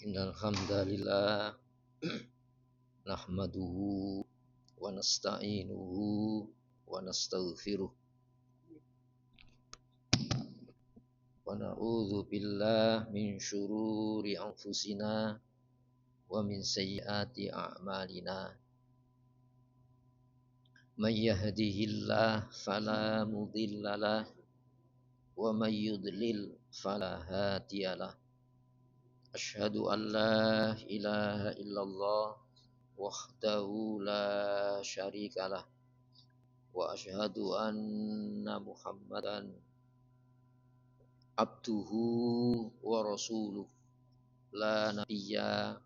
Innal hamdalillah nahmaduhu wa nasta'inuhu wa nastaghfiruh wa na'udzu billahi min syururi anfusina wa min sayyiati a'malina. May yahdihillahu fala mudhillalah wa may yudlil fala hadiyalah. Asyhadu an la ilaha illallah wahdahu la syarikalah wa asyhadu anna Muhammadan abduhu wa rasuluh la nabiyya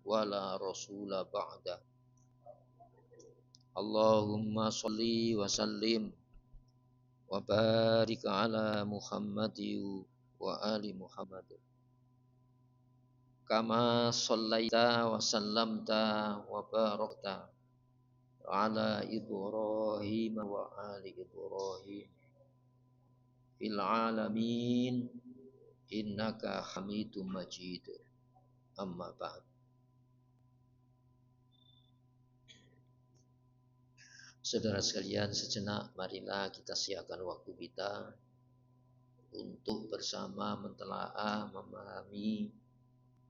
wa la rasula ba'da. Allahumma sholli wa sallim wa barik ala Muhammadin wa ali Muhammad kama shallaita wa sallamta wa barakta ala Ibrahim wa ali Ibrahim fil alamin innaka Hamidum Majid. Amma ba'd. Saudara sekalian, sejenak marilah kita siapkan waktu kita untuk bersama mentelaah, memahami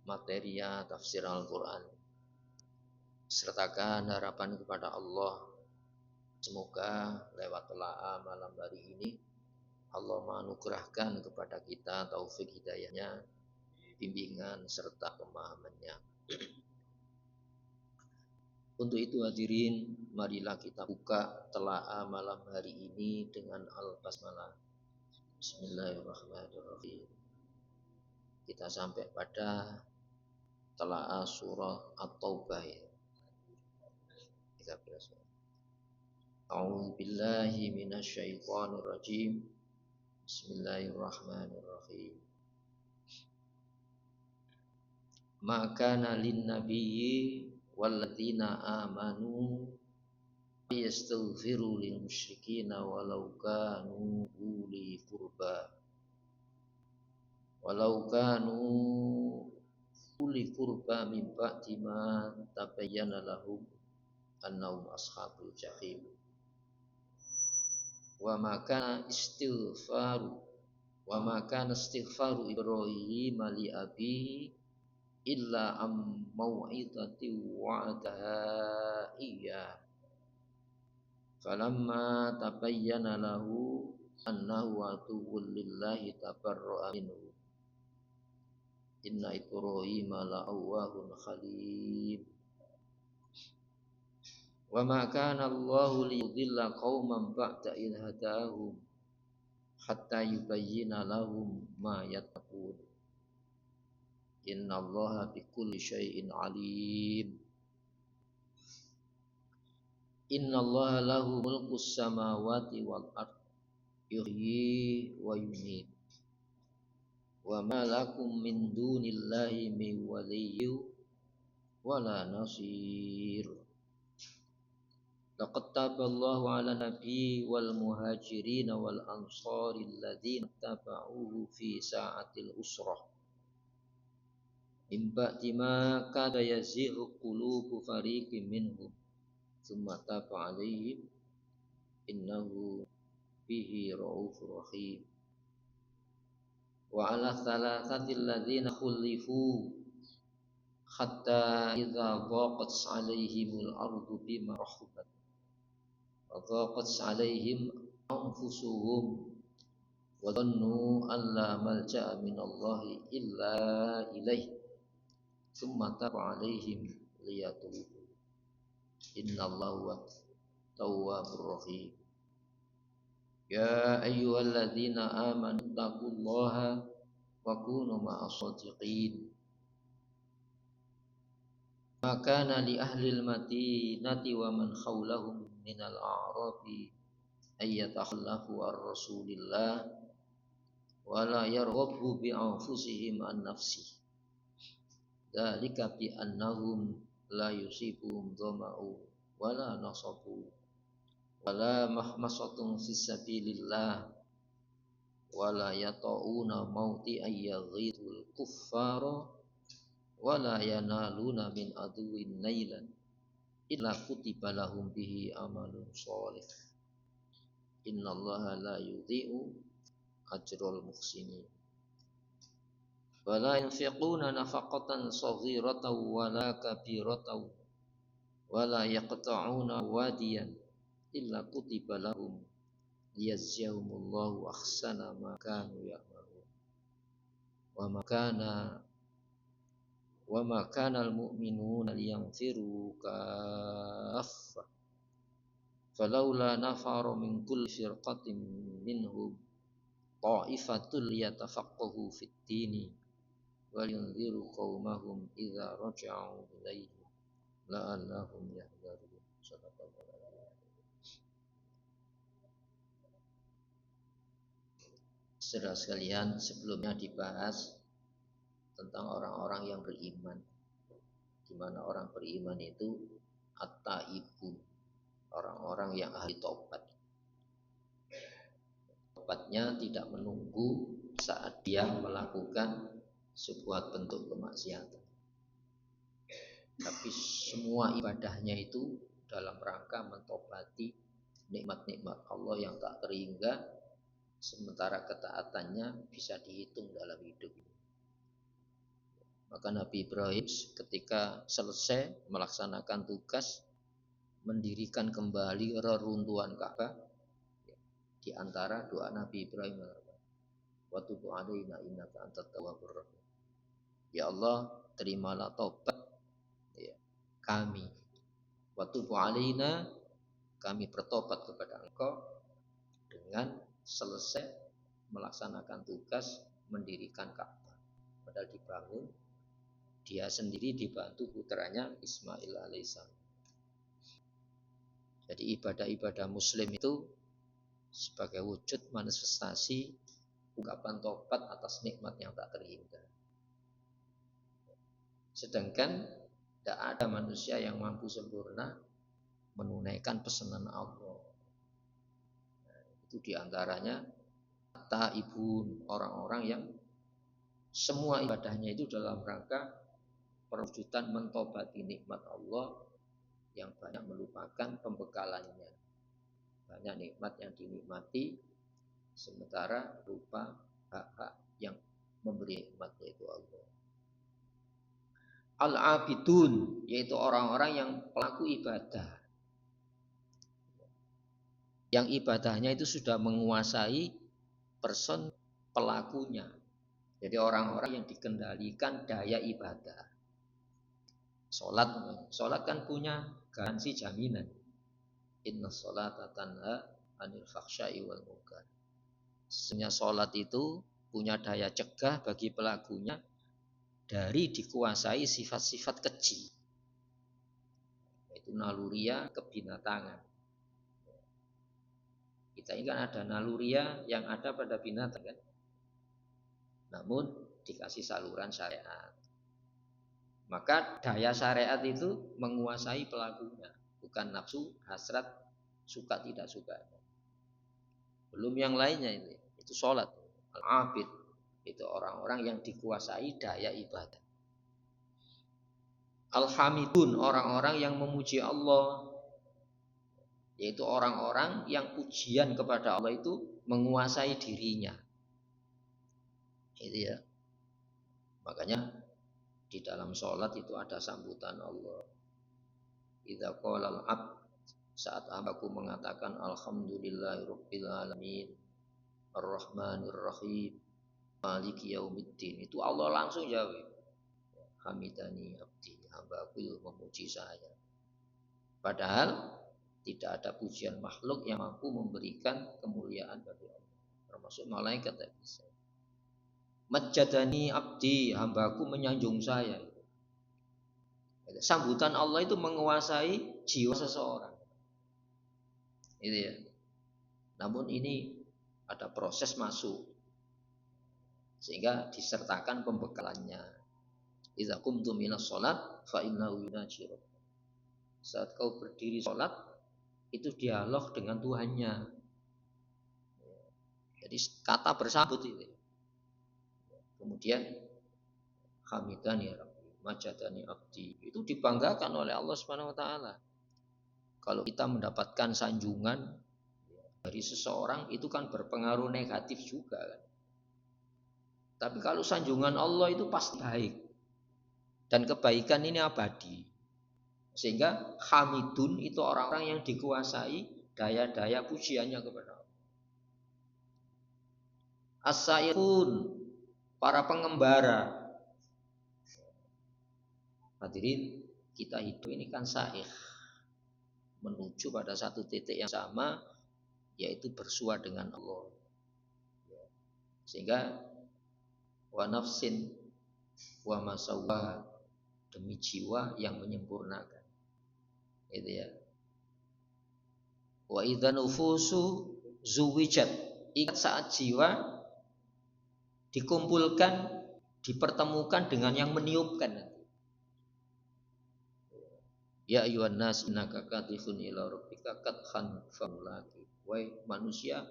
materi tafsir Al-Quran. Sertakan harapan kepada Allah, semoga lewat telaah malam hari ini Allah menganugerahkan kepada kita taufik hidayahnya, bimbingan serta pemahamannya. Untuk itu hadirin, marilah kita buka telaah malam hari ini dengan Al-Basmalah. Bismillahirrahmanirrahim. Kita sampai pada telaah surah At-Taubah ya. 13. A'udzu billahi minasyaitonir rajim. Bismillahirrahmanirrahim. Maka lin nabiyyi walladzina amanu yastaghfiru lil musyrikina walau kanu uli qurba min ba'di ma tabayyana lahum annahum ashabul jahim. Wa ma kana istighfaru Ibrahim li abihi illa am mau'izati wa'adaha iya falamma tabayyana lahu annahu aduwwun lillahi tabarra'a minhu inna Ibrahim la'awwahun khalim. Wa ma kana Allahu liyudilla qauman ba'da idh hadahum hatta yubayyina lahum ma yattaqun. Innallaha bikulli syai'in alim. Innallaha lahu mulkus samawati wal ard yuhyi wa yumiit. Wa ma lakum min dunillahi min waliyyin wala nasir. Laqad taballahu 'ala nabiyyi wal muhajirin wal ansari alladzina tabauhu fi sa'atil usrah min ba'di ma kada yazighu qulubu fariqin minhum tsumma taba 'alaihim innahu bihi raufur rahim. Wa 'ala thalathati alladzina khulifu hatta idza dhaqat 'alaihimul ardu bima rahabat wa dhaqat 'alaihim anfusuhum wa dhannu an la malja'a minallahi illa ilaihi tsumma taba 'alaihim liyatubu innallaha tawwabur rahim. Ya ayyuhalladzina amanu taqullaha wa kunu ma'as shadiqin. Maka li ahlil madinati wa man khawlahum minal a'rabi ayyatakhallafu ar-rasulillah wa la yarghabu bi anfusihim an nafsihi. Dzalika bi annahum la yusibuhum dhama'u wa la nasabu wa la mahmasatun fis sabilillah wala yata'una mauti ayyaghidul kuffara wala yanaluna min aduwin nailan illa kutiba lahum bihi amalun sholih innallaha la yudhi'u ajrul muhsinin wala yunfiquna nafaqatan saghiratan wala kabiratan wala yaqta'una wadiyan illa kutiba lahum liyajziyahumullahu ahsana ma kanu ya'malun wa ma kana al-mu'minuna liyanfiru kaffah falaula nafara min kulli firqatin minhum ta'ifatul liyatafaqahu fid dini wa yunziru qaumahum idza raja'u ilaihim la'allahum yahdharun. Saudara sekalian, sebelumnya dibahas tentang orang-orang yang beriman. Di mana orang beriman itu at-taibun, orang-orang yang ahli taubat. Taubatnya tidak menunggu saat dia melakukan sebuah bentuk kemaksiatan. Tapi semua ibadahnya itu dalam rangka mentobati nikmat-nikmat Allah yang tak terhingga, sementara ketaatannya bisa dihitung dalam hidup. Maka Nabi Ibrahim ketika selesai melaksanakan tugas mendirikan kembali reruntuhan Ka'bah, di antara doa Nabi Ibrahim, wa tub 'alaina innaka antat tawwabur rahim. Ya Allah, terimalah taubat kami. Wa tub 'alaina, kami bertobat kepada Engkau dengan selesai melaksanakan tugas mendirikan Ka'bah. Padahal dibangun, dia sendiri dibantu putranya Ismail alaihissalam. Jadi ibadah-ibadah muslim itu sebagai wujud manifestasi ungkapan tobat atas nikmat yang tak terhingga. Sedangkan tidak ada manusia yang mampu sempurna menunaikan pesanan Allah. Itu diantaranya taibun, orang-orang yang semua ibadahnya itu dalam rangka perwujudan mentobati nikmat Allah yang banyak melupakan pembekalannya. Banyak nikmat yang dinikmati sementara lupa hak-hak yang memberi nikmat, yaitu Allah. Al-abidun, yaitu orang-orang yang pelaku ibadah, yang ibadahnya itu sudah menguasai person pelakunya. Jadi orang-orang yang dikendalikan daya ibadah. Sholat kan punya garansi jaminan. Inna sholata tanha anil fakhsya'i wal munkar. Sesungguhnya sholat itu punya daya cegah bagi pelakunya dari dikuasai sifat-sifat keji, yaitu naluria kebinatangan. Kita ini kan ada naluria yang ada pada binatang kan, namun dikasih saluran syariat. Maka daya syariat itu menguasai pelakunya, bukan nafsu, hasrat, suka tidak suka. Belum yang lainnya itu sholat. Al-abid itu orang-orang yang dikuasai daya ibadah. Al-hamidun, orang-orang yang memuji Allah, yaitu orang-orang yang pujian kepada Allah itu menguasai dirinya. Itu ya. Makanya di dalam sholat itu ada sambutan Allah. Idza qala al-'abd, saat hambaku mengatakan alhamdulillahirabbil alamin arrahmanir rahim maliki yaumiddin, itu Allah langsung jawab, hamidani abdi, hambaku memuji saya. Padahal tidak ada pujian makhluk yang mampu memberikan kemuliaan bagi Allah, termasuk malaikat tidak bisa. Majjadani abdi, hambaku menyanjung saya. Sambutan Allah itu menguasai jiwa seseorang. Itu ya. Namun ini ada proses masuk, sehingga disertakan pembekalannya. Idza qumtum minas shalat fa innahu yunaji rabb. Saat kau berdiri sholat, itu dialog dengan Tuhannya. Jadi Jadi kata bersambut itu. Kemudian hamidani rabbi, majadani abdi. Itu dibanggakan oleh Allah Subhanahu wa taala. Kalau kita mendapatkan sanjungan dari seseorang itu kan berpengaruh negatif juga kan. Tapi kalau sanjungan Allah itu pasti baik. Dan kebaikan ini abadi. Sehingga hamidun itu orang-orang yang dikuasai daya-daya pujiannya kepada Allah. As-sa'iqun, para pengembara. Hadirin, kita hidup ini kan sa'iq, menuju pada satu titik yang sama, yaitu bersua dengan Allah. Sehingga wa nafsin wa masawwa, demi jiwa yang menyempurnakan. Itu ya. Wa idza nufusu zuwijat, ingat saat jiwa dikumpulkan, dipertemukan dengan yang meniupkan. Ya ayyuhan nas innaka kadhifun ila rabbika kadhan famulaqi. Wahai manusia,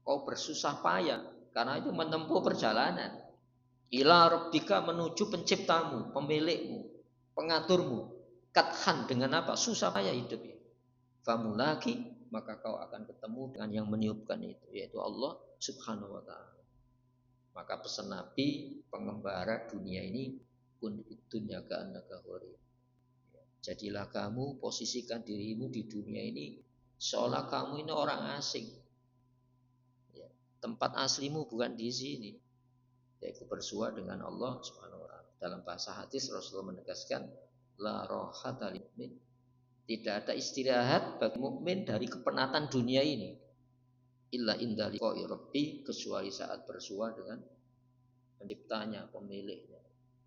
kau bersusah payah karena itu menempuh perjalanan ila rabbika, menuju penciptamu, pemilikmu, pengaturmu. Kadhan, dengan apa? Susah payah hidup ini. Famulaqi, maka kau akan ketemu dengan yang meniupkan itu, yaitu Allah Subhanahu wa taala. Maka pesan Nabi, pengembara dunia ini, kun dunya ka'annaka gharib. Jadilah kamu, posisikan dirimu di dunia ini seolah kamu ini orang asing. Ya, tempat aslimu bukan di sini. Yaitu bersua dengan Allah Subhanahu wa taala. Dalam bahasa hadis Rasulullah menegaskan, la rohata lil mu'min. Tidak ada istirahat bagi mukmin dari kepenatan dunia ini. Illa inda liqa'i rabbi, kecuali saat bersua dengan penciptanya, pemiliknya,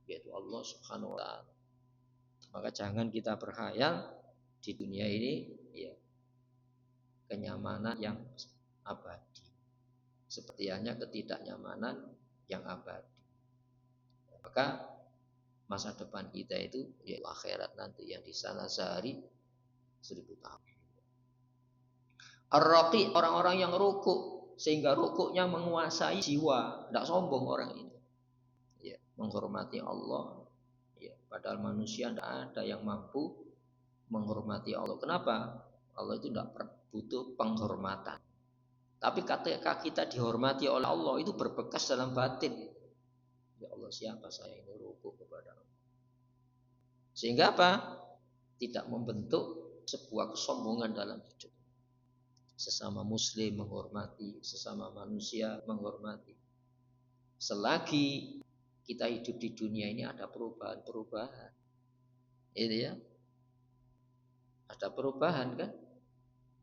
yaitu Allah Subhanahu wa taala. Maka jangan kita berkhayal di dunia ini ya kenyamanan yang abadi. Seperti hanya ketidaknyamanan yang abadi. Maka masa depan kita itu yaitu akhirat nanti, yang di sana sehari 1000 tahun. Ar-raqi, orang-orang yang rukuk, sehingga rukuknya menguasai jiwa, tidak sombong orang ini. Ya, menghormati Allah. Ya, padahal manusia tidak ada yang mampu menghormati Allah. Kenapa? Allah itu tidak butuh penghormatan. Tapi ketika kita dihormati oleh Allah, itu berbekas dalam batin. Ya Allah, siapa saya ini rukuk kepada Allah. Sehingga apa? Tidak membentuk sebuah kesombongan dalam hidup. Sesama muslim menghormati, sesama manusia menghormati. Selagi kita hidup di dunia ini ada perubahan-perubahan. Itu ya. Ada perubahan kan?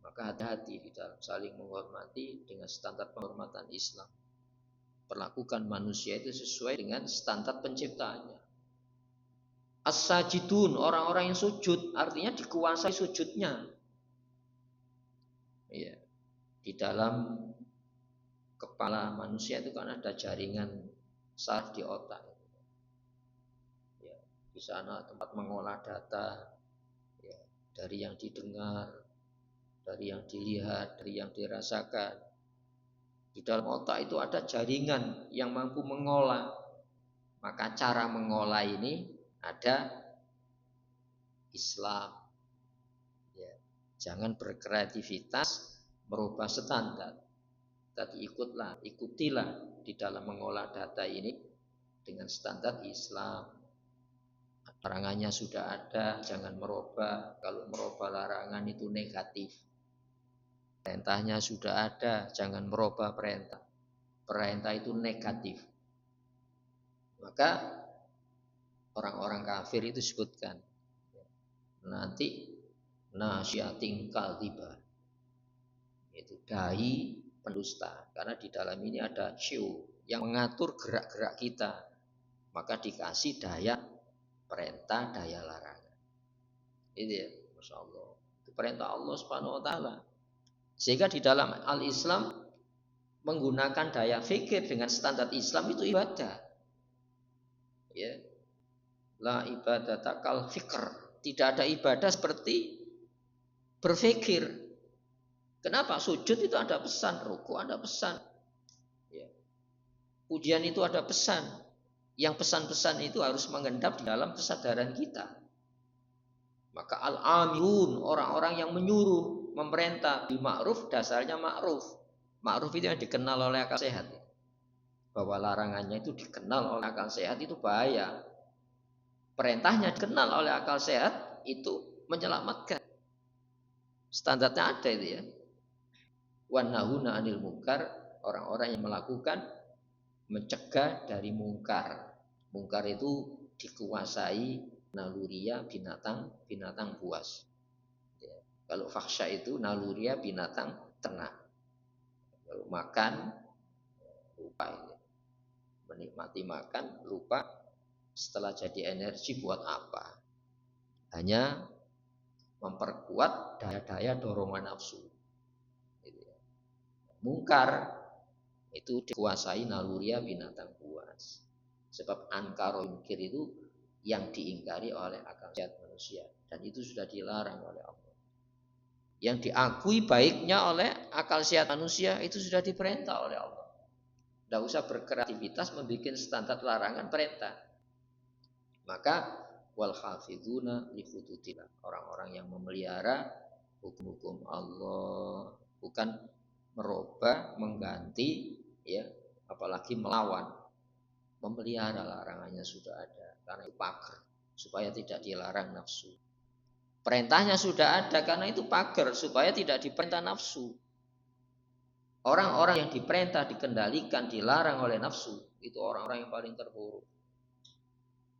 Maka hati-hati di dalam saling menghormati dengan standar penghormatan Islam. Perlakukan manusia itu sesuai dengan standar penciptaannya. As-sajidun, orang-orang yang sujud, artinya dikuasai sujudnya. Ya. Di dalam kepala manusia itu kan ada jaringan saraf di otak. Ya. Di sana tempat mengolah data, ya, dari yang didengar, dari yang dilihat, dari yang dirasakan. Di dalam otak itu ada jaringan yang mampu mengolah. Maka cara mengolah ini ada Islam. Ya. Jangan berkreativitas merubah standar. Tapi ikutilah di dalam mengolah data ini dengan standar Islam. Larangannya sudah ada, jangan merubah. Kalau merubah larangan itu negatif. Perintahnya sudah ada, jangan merubah perintah. Perintah itu negatif. Maka orang-orang kafir itu disebutkan nanti nasyating kaltiba, itu dai pendusta, karena di dalam ini ada syu yang mengatur gerak-gerak kita, maka dikasih daya perintah, daya larangan. Itu ya, Masya Allah, itu perintah Allah Subhanahu wa taala. Sehingga di dalam al-Islam menggunakan daya fikir dengan standar Islam itu ibadah. Ya. La ibadata kal fikr. Tidak ada ibadah seperti berfikir. Kenapa? Sujud itu ada pesan, ruku ada pesan. Pujian itu ada pesan. Yang pesan-pesan itu harus mengendap di dalam kesadaran kita. Maka al-amirun, orang-orang yang menyuruh, memerintah bil ma'ruf, dasarnya ma'ruf. Ma'ruf itu yang dikenal oleh akal sehat. Bahwa larangannya itu dikenal oleh akal sehat itu bahaya. Perintahnya dikenal oleh akal sehat itu menyelamatkan. Standarnya ada itu ya. Wan nahuna 'anil munkar, orang-orang yang melakukan mencegah dari mungkar. Mungkar itu dikuasai naluria binatang buas. Ya. Kalau faksha itu naluria binatang ternak. Kalau makan lupa ini. Menikmati makan lupa setelah jadi energi buat apa? Hanya memperkuat daya-daya dorongan nafsu. Gitu ya. Mungkar itu dikuasai naluria binatang buas. Sebab ankaro inkir itu yang diingkari oleh akal sehat manusia, dan itu sudah dilarang oleh Allah. Yang diakui baiknya oleh akal sehat manusia itu sudah diperintah oleh Allah. Tidak usah berkreativitas membuat standar larangan perintah. Maka wal hafizuna li hududillah, orang-orang yang memelihara hukum-hukum Allah, bukan merubah, mengganti, ya, apalagi melawan. Memelihara larangannya sudah ada, karena itu pagar supaya tidak dilarang nafsu. Perintahnya sudah ada, karena itu pagar supaya tidak diperintah nafsu. Orang-orang yang diperintah, dikendalikan, dilarang oleh nafsu, itu orang-orang yang paling terburuk.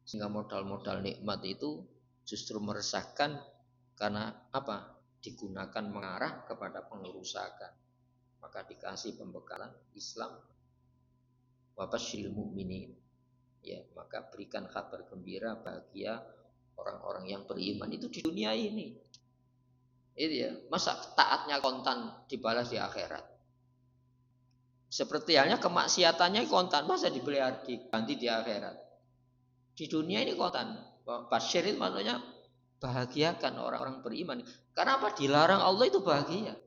Sehingga modal-modal nikmat itu justru meresahkan, karena apa? Digunakan mengarah kepada pengerusakan. Maka dikasih pembekalan Islam, wabasyiril mu'minin, ya, maka berikan kabar gembira bahagia orang-orang yang beriman itu di dunia ini. Itu ya, masa taatnya kontan dibalas di akhirat. Seperti halnya kemaksiatannya kontan, masa diganti di akhirat. Di dunia ini kontan. Basyir itu maksudnya bahagiakan orang-orang beriman. Karena apa? Dilarang Allah itu bahagia.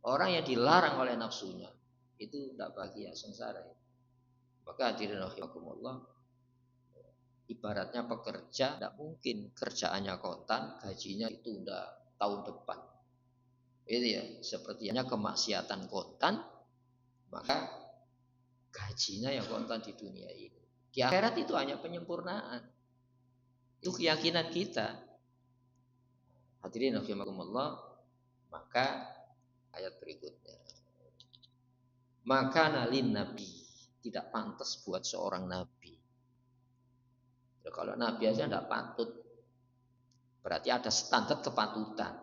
Orang yang dilarang oleh nafsunya itu tidak bahagia, sengsara. Maka hadirin rahimakumullah, ibaratnya pekerja tidak mungkin kerjaannya kontan, gajinya ditunda tahun depan. Itu ya, sepertinya kemaksiatan kontan, maka gajinya yang kontan di dunia ini. Di akhirat itu hanya penyempurnaan. Itu keyakinan kita. Hadirin rahimakumullah, maka ayat berikutnya. Maka nalin nabi, tidak pantas buat seorang nabi. Kalau nabi aja tidak patut, berarti ada standar kepatutan,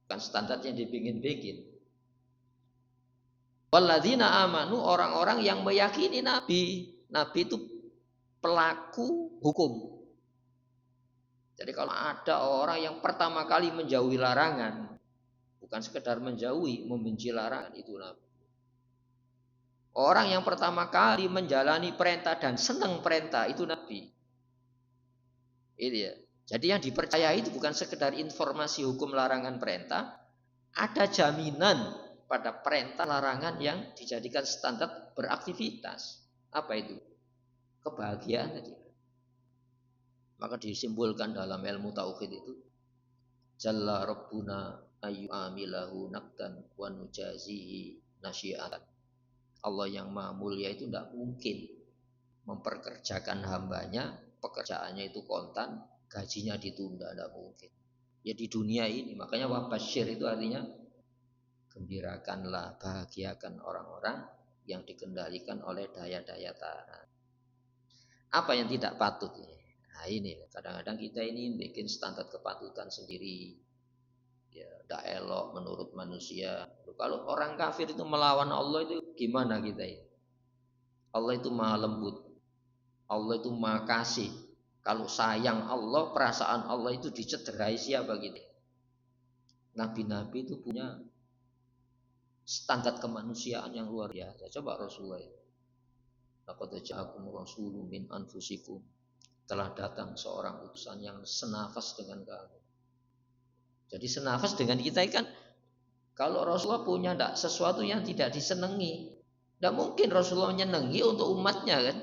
bukan standar yang dibikin-bikin. Walladzina amanu, orang-orang yang meyakini nabi. Nabi itu pelaku hukum. Jadi kalau ada orang yang pertama kali menjauhi larangan, bukan sekedar menjauhi, membenci larangan, itu nabi. Orang yang pertama kali menjalani perintah dan senang perintah, itu nabi. Itu ya. Jadi yang dipercayai itu bukan sekedar informasi hukum larangan perintah, ada jaminan pada perintah larangan yang dijadikan standar beraktivitas. Apa itu? Kebahagiaan tadi. Maka disimbolkan dalam ilmu tauhid itu, Jalla Rabbuna ayu amilahu naqdan wa nujazihi nasyiatan. Allah yang maha mulia itu tidak mungkin memperkerjakan hambanya, pekerjaannya itu kontan, gajinya ditunda, tidak mungkin. Ya di dunia ini, makanya wabasyir itu artinya gembirakanlah, bahagiakan orang-orang yang dikendalikan oleh daya-daya tahan. Apa yang tidak patut ini? Nah ini, kadang-kadang kita ini bikin standar kepatutan sendiri. Ya, tidak elok menurut manusia. Kalau orang kafir itu melawan Allah itu gimana kita ini? Allah itu maha lembut. Allah itu maha kasih. Kalau sayang Allah, perasaan Allah itu dicederai siapa gitu. Nabi-nabi itu punya standar kemanusiaan yang luar biasa. Coba Rasulullah. Laqad ja'akum rasulun min anfusikum. Telah datang seorang utusan yang senafas dengan kamu. Jadi senafas dengan kita kan, kalau Rasulullah punya sesuatu yang tidak disenangi, Tidak mungkin Rasulullah menyenangi untuk umatnya kan.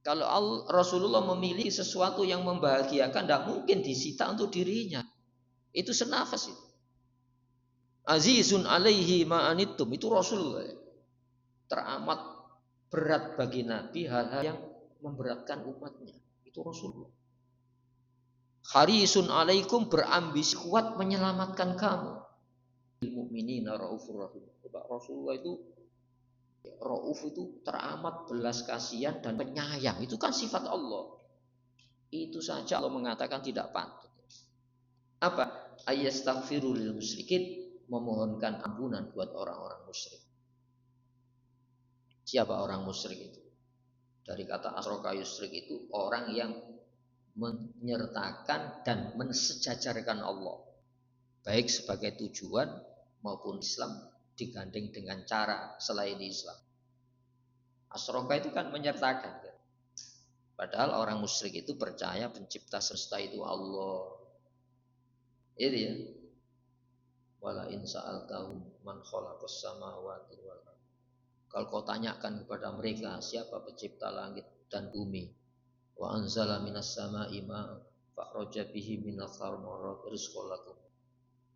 Kalau Rasulullah memilih sesuatu yang membahagiakan, tidak mungkin disita untuk dirinya. Itu senafas itu. Azizun alaihi ma'anittum. Itu Rasulullah. Teramat berat bagi Nabi hal-hal yang memberatkan umatnya. Itu Rasulullah. Harisun alaikum, berambisi kuat menyelamatkan kamu. Mukminina raufur rahim. Rasulullah itu rauf itu teramat belas kasihan dan penyayang. Itu kan sifat Allah. Itu saja Allah mengatakan tidak patut. Apa? Ayastaghfiru lil musyrikin, memohonkan ampunan buat orang-orang musyrik. Siapa orang musyrik itu? Dari kata asroka yusrik itu orang yang menyertakan dan mensejajarkan Allah, baik sebagai tujuan maupun Islam digandeng dengan cara selain Islam. Asroka itu kan menyertakan kan? Padahal orang musyrik itu percaya pencipta semesta itu Allah. Itu ya. Wala in sa'altahum man khalaqas samawati wal ardh. Kalau kau tanyakan kepada mereka siapa pencipta langit dan bumi, wa anzala minas sama'i ma'an fakhraja bihi minats thamarati rizqan lakum,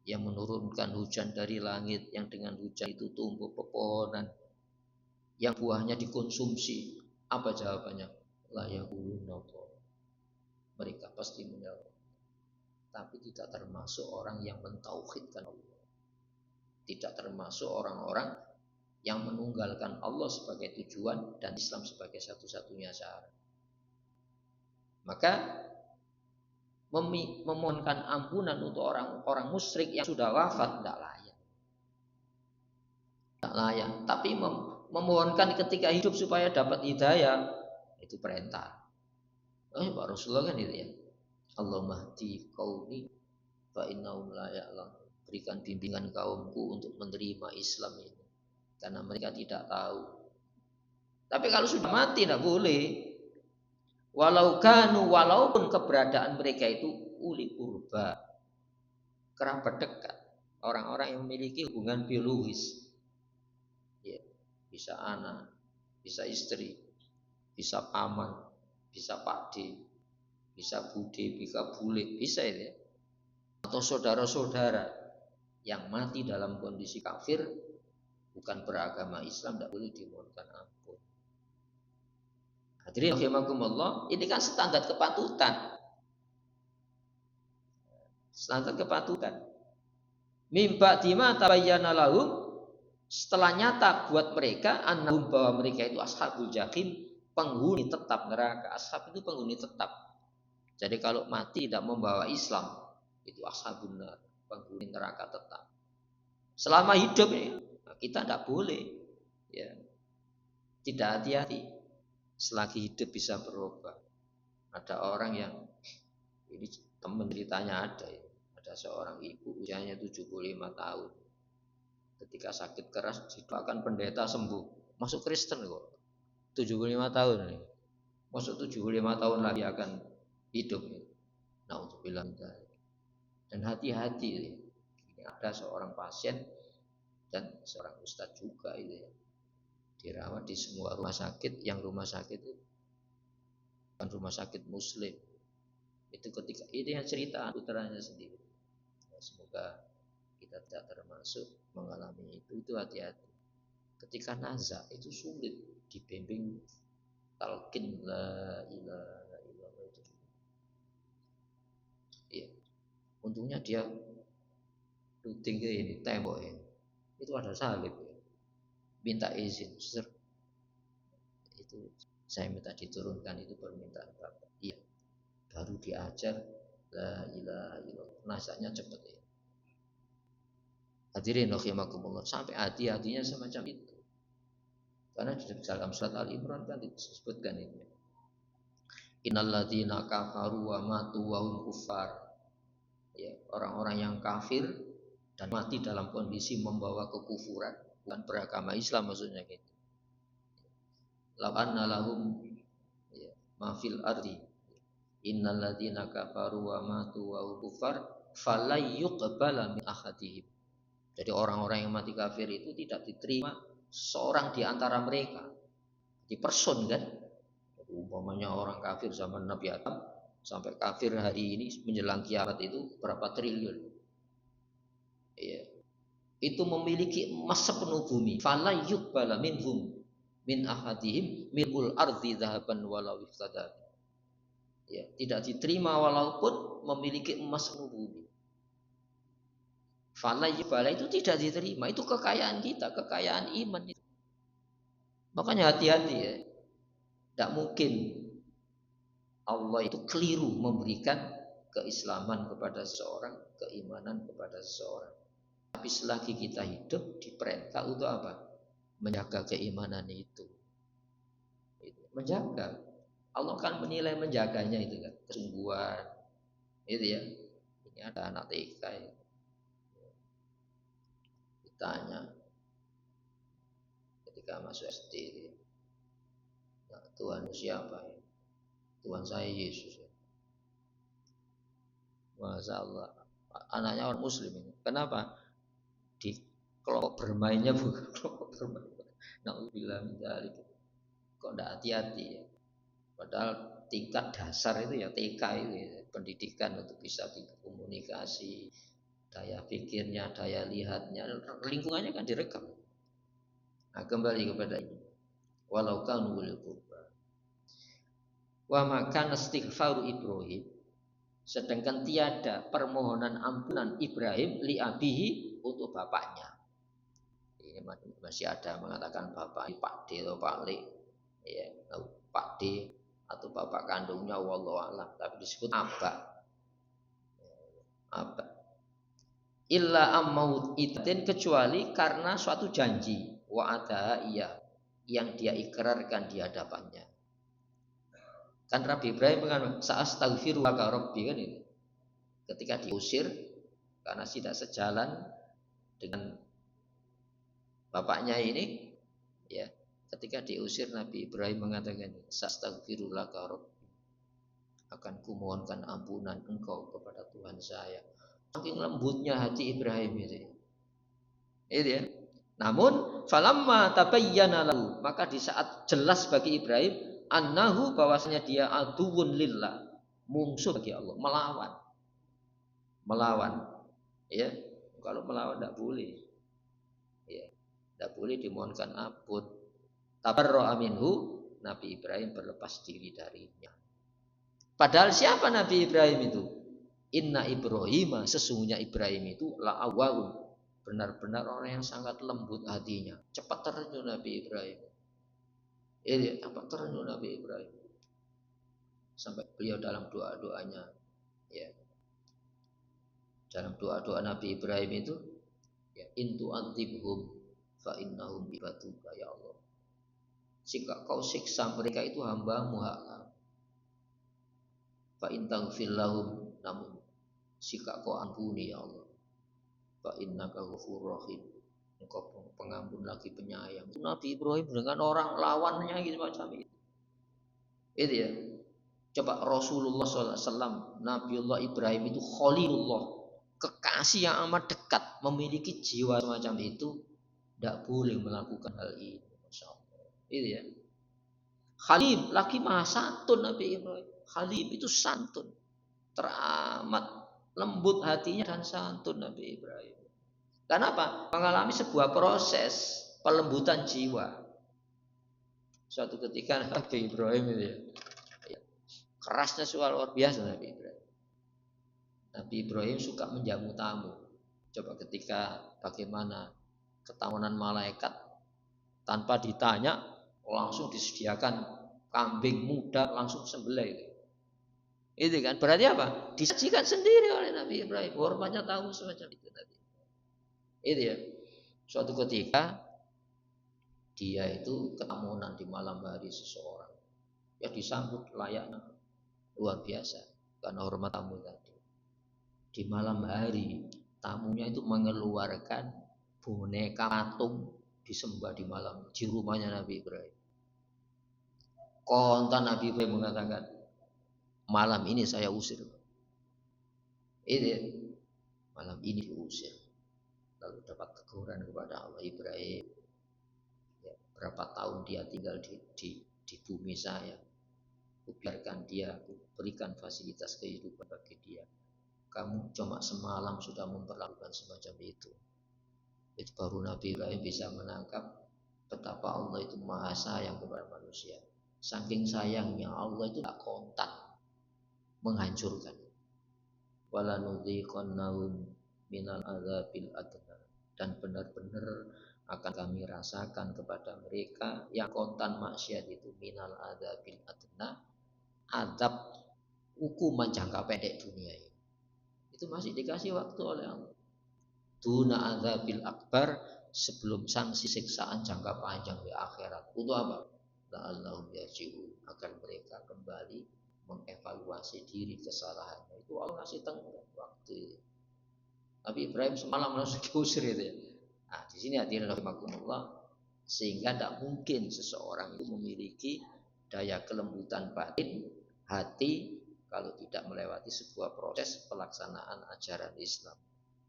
yang menurunkan hujan dari langit, yang dengan hujan itu tumbuh pepohonan yang buahnya dikonsumsi. Apa jawabannya? La yaquluna. Mereka pasti menjawab, tapi tidak termasuk orang yang mentauhidkan Allah. Tidak termasuk orang-orang yang menunggalkan Allah sebagai tujuan dan Islam sebagai satu-satunya cara. Maka memohonkan ampunan untuk orang-orang musyrik yang sudah wafat tidak layak. Tidak layak. Tapi memohonkan ketika hidup supaya dapat hidayah, itu perintah. Pak Rasulullah kan itu ya. Allahumma hdi qaumi fa innahum la ya'lamun. Berikan bimbingan kaumku untuk menerima Islam ini, karena mereka tidak tahu. Tapi kalau sudah mati tidak boleh. Walaupun keberadaan mereka itu uli qurba, kerabat dekat, orang-orang yang memiliki hubungan biologis, ya, bisa anak, bisa istri, bisa paman, bisa pakde, bisa bude, bisa bule, bisa itu ya. Atau saudara-saudara yang mati dalam kondisi kafir, bukan beragama Islam, tidak boleh dimohonkan ampun. Hadirin rahimakumullah, ini kan standar kepatutan. Standar kepatutan. Mimba dima tabayyana lahum, setelah nyata buat mereka annahum, bahwa mereka itu ashabul jahim, penghuni tetap neraka. Ashab itu penghuni tetap. Jadi kalau mati tidak membawa Islam, itu ashabun nar, penghuni neraka tetap. Selama hidup ini kita tidak boleh, ya, tidak hati-hati. Selagi hidup bisa berubah. Ada orang yang ini teman ceritanya ada ya. Ada seorang ibu usianya 75 tahun. Ketika sakit keras didoakan pendeta sembuh. Masuk Kristen kok. 75 tahun nih. Masuk 75 tahun lagi akan hidup. Nah, untuk bilang dan hati-hati. Ada seorang pasien dan seorang ustadz juga itu ya, dirawat di semua rumah sakit. Yang rumah sakit itu bukan rumah sakit muslim. Itu ketika ini yang cerita putranya sendiri. Semoga kita tidak termasuk mengalami itu. Itu hati-hati. Ketika nazar itu sulit dibimbing talqin la ilaha illallah itu. Iya. Untungnya dia rutin ke ini tembok ini. Itu ada salib ya. Minta izin, itu saya minta diturunkan, itu permintaan Bapak. Iya. Baru diajar la ilaha illallah. Nazarnya cepat ya. Hadirin rahimakumullah, sampai hati-hatinya semacam itu. Karena di dalam surat Al-Imran kan disebutkan itu. Innal ladzina kafaru wa matu wa hum kuffar. Ya, orang-orang yang kafir dan mati dalam kondisi membawa kekufuran, bukan beragama Islam maksudnya gitu. Law anna lahum ya, ma fil ardi innal ladzina kafaru wa matu wa hum kuffar falay yuqbala min ahadihim. Jadi orang-orang yang mati kafir itu tidak diterima seorang di antara mereka, di person kan, umpamanya orang kafir zaman Nabi Adam sampai kafir hari ini menjelang kiamat itu berapa triliun, ya, itu memiliki emas sepenuh bumi. Fala yuqbala minhum min ahadihim mil'ul ardi dzahaban walau iftada. Ya, tidak diterima walaupun memiliki emas sepenuh bumi. Fala yuqbala itu tidak diterima, itu kekayaan kita, kekayaan iman itu. Makanya hati-hati ya. Tidak mungkin Allah itu keliru memberikan keislaman kepada seseorang, keimanan kepada seseorang. Tapi selagi kita hidup diperintah untuk apa? Menjaga keimanan itu. Menjaga. Allah kan menilai menjaganya itu kan, kesungguhan. Itu ya. Ini ada anak TK ya. Ditanya ketika masuk SD ya. Nah, Tuhan siapa ya? Tuhan saya Yesus ya. Masya Allah. Anaknya orang Muslim ini. Kenapa? Di kelompok bermainnya bukan kelompok bermain. Na'udzubillah min dzalik. Kok tidak hati-hati ya. Padahal tingkat dasar itu ya TK itu ya, pendidikan untuk bisa berkomunikasi, daya pikirnya, daya lihatnya, lingkungannya kan direkam. Nah, kembali kepada ini. Walau kanu ulil qurba. Wa maka istighfaru Ibrahim, sedangkan tiada permohonan ampunan Ibrahim li abihi untuk bapaknya. Ini masih ada mengatakan bapak Pak D atau Pak Le, ya, Pak D atau bapak kandungnya wallahu alam, tapi disebut abah. Abah. Illa ammaut itin, kecuali karena suatu janji wa ada iya yang dia ikrarkan di hadapannya. Kan Nabi Ibrahim mengatakan sa'astaghfiru laka rabbi kan itu. Ketika diusir karena tidak sejalan dengan bapaknya ini, ya, ketika diusir Nabi Ibrahim mengatakan sa'astaghfiru laka rabbi, akan kumohonkan ampunan engkau kepada Tuhan saya. Saking lembutnya hati Ibrahim itu. Itu ya. Namun falamma tabayyana lahu, maka di saat jelas bagi Ibrahim annahu, bahwasanya dia aduwwun lillah, musuh bagi Allah, melawan. Ya. Kalau melawan tidak boleh. Ya. Tidak boleh dimohonkan ampun. Tabarra'a minhu, Nabi Ibrahim berlepas diri darinya. Padahal siapa Nabi Ibrahim itu? Inna Ibrahim, sesungguhnya Ibrahim itu la'awwahun, benar-benar orang yang sangat lembut hatinya. Cepat terenyuh Nabi Ibrahim. Cepat terenyuh Nabi Ibrahim. Sampai beliau dalam doa-doanya, ya. Dalam doa-doa Nabi Ibrahim itu, ya, in tu'adzibhum fa innahum ibaduka ya Allah. Jika kau siksa mereka itu hamba-Mu, fa in taghfir lahum, namun jika kau ampuni ya Allah, fa innaka ghafurur rahim, engkau pengampun lagi penyayang. Nabi Ibrahim dengan orang lawannya gitu macam itu. Itu ya. Coba Rasulullah SAW, Nabiullah Ibrahim itu Khalilullah, kekasih yang amat dekat, memiliki jiwa semacam itu, tidak boleh melakukan hal ini. Masya Allah. Itu ya. Khalil, lagi maha santun Nabi Ibrahim. Khalil itu santun, teramat lembut hatinya dan santun Nabi Ibrahim. Kenapa? Mengalami sebuah proses pelembutan jiwa. Suatu ketika Nabi Ibrahim itu ya, kerasnya soal luar biasa Nabi Ibrahim. Nabi Ibrahim suka menjamu tamu. Coba ketika bagaimana ketamunan malaikat, tanpa ditanya langsung disediakan kambing muda, langsung sembelih. Itu kan berarti apa? Disajikan sendiri oleh Nabi Ibrahim. Hormatnya tamu semacam itu tadi. Itu ya. Suatu ketika dia itu ketamunan di malam hari seseorang, ya disambut layaknya luar biasa karena hormat tamu tadi. Di malam hari tamunya itu mengeluarkan boneka patung disembah di malam di rumahnya Nabi Ibrahim. Kontan Nabi Ibrahim mengatakan, malam ini saya usir. Itu malam ini diusir. Lalu dapat teguran kepada Allah, Ibrahim, berapa tahun dia tinggal di bumi saya, biarkan dia, berikan fasilitas kehidupan bagi dia. Kamu cuma semalam sudah memperlakukan semacam itu. Itu baru Nabi Ibrahim bisa menangkap betapa Allah itu maha sayang kepada manusia. Saking sayangnya Allah itu tak kontak menghancurkan. Walanudhiqannahum minal adzabil adna, dan benar-benar akan kami rasakan kepada mereka yang kontan maksiat itu minal adzabil adna, adab hukuman jangka pendek dunia ini. Itu masih dikasih waktu oleh Allah. Duna adzabil akbar, sebelum sanksi siksaan jangka panjang di akhirat. Untuk apa? La'allahum yarji'un, agar mereka kembali mengevaluasi diri kesalahannya. Itu Allah ngasih tenggat waktu. Nabi Ibrahim semalam langsung diusir itu ya. Nah, di sini hadirin rahimakumullah, sehingga tidak mungkin seseorang itu memiliki daya kelembutan batin hati kalau tidak melewati sebuah proses pelaksanaan ajaran Islam.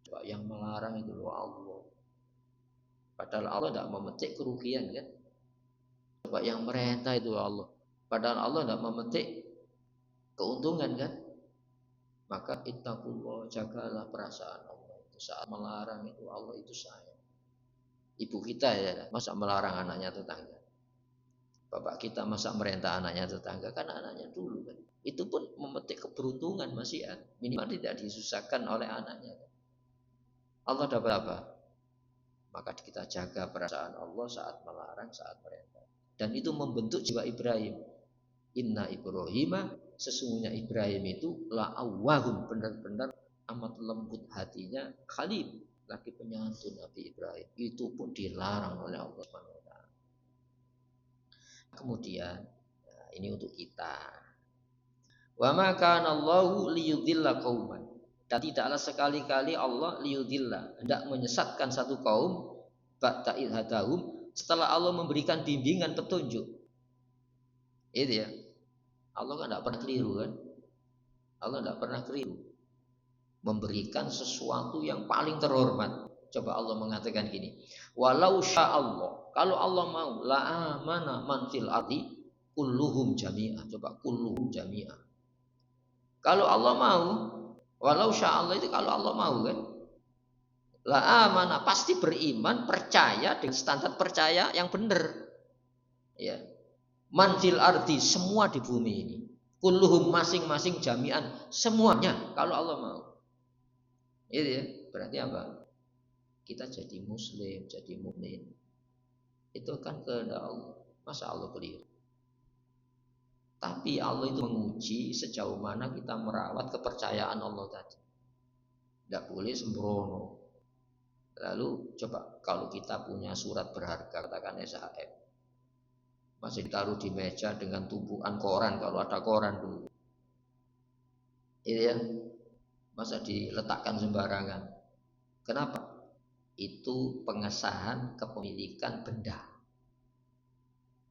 Coba yang melarang itu Allah. Padahal Allah tidak memetik kerugian kan. Coba yang merintah itu Allah. Padahal Allah tidak memetik keuntungan kan. Maka ittaqullah, jagalah perasaan Allah. Itu saat melarang itu Allah itu sayang. Ibu kita ya, masa melarang anaknya tetangga. Bapak kita masa merintah anaknya tetangga, kan anaknya dulu kan. Itu pun memetik keberuntungan masyiat. Minimal tidak disusahkan oleh anaknya. Allah dapat apa? Maka kita jaga perasaan Allah saat melarang, saat perintah. Dan itu membentuk jiwa Ibrahim. Inna Ibrahim, sesungguhnya Ibrahim itu la'awwahum, benar-benar amat lembut hatinya, Khalil, laki penyantun Nabi Ibrahim. Itu pun dilarang oleh Allah SWT. Kemudian, nah ini untuk kita. Wa ma kana Allahu liyudilla qauman. Dan tidaklah sekali-kali Allah liyudillah, hendak menyesatkan satu kaum ba'da idh hadahum, setelah Allah memberikan bimbingan petunjuk. Itu ya. Allah kan tidak pernah keliru kan? Allah tidak pernah keliru. Memberikan sesuatu yang paling terhormat. Coba Allah mengatakan gini, walau sya'allah, kalau Allah mau, la'amana man fil ardi kulluhum jami'ah. Coba kulluhum jami'ah. Kalau Allah mau, walau sya'allah itu kalau Allah mau kan, la'amana, pasti beriman, percaya dengan standar percaya yang benar. Ya. Man fil ardi, semua di bumi ini. Kulluhum, masing-masing, jami'an, semuanya kalau Allah mau. Itu ya, berarti apa? Kita jadi muslim, jadi mukmin. Itu kan kehendak Allah. Masa Allah keliru? Tapi Allah itu menguji sejauh mana kita merawat kepercayaan Allah tadi. Tidak boleh sembrono. Lalu coba kalau kita punya surat berharga, katakan SHM, masih ditaruh di meja dengan tumpukan koran, kalau ada koran dulu. Itu ya. Masa diletakkan sembarangan. Kenapa? Itu pengesahan kepemilikan benda.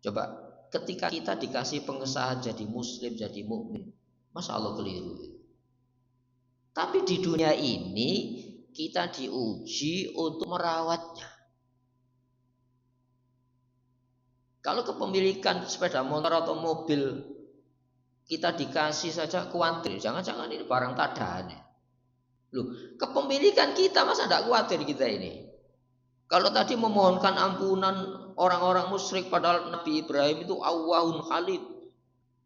Coba ketika kita dikasih pengesahan jadi muslim, jadi mukmin, masa Allah keliru? Tapi di dunia ini kita diuji untuk merawatnya. Kalau kepemilikan sepeda motor atau mobil kita dikasih saja khawatir, jangan-jangan ini barang tadaan ya. Loh, kepemilikan kita masa tidak khawatir kita ini? Kalau tadi memohonkan ampunan orang-orang musyrik, padahal Nabi Ibrahim itu awwahun khalid,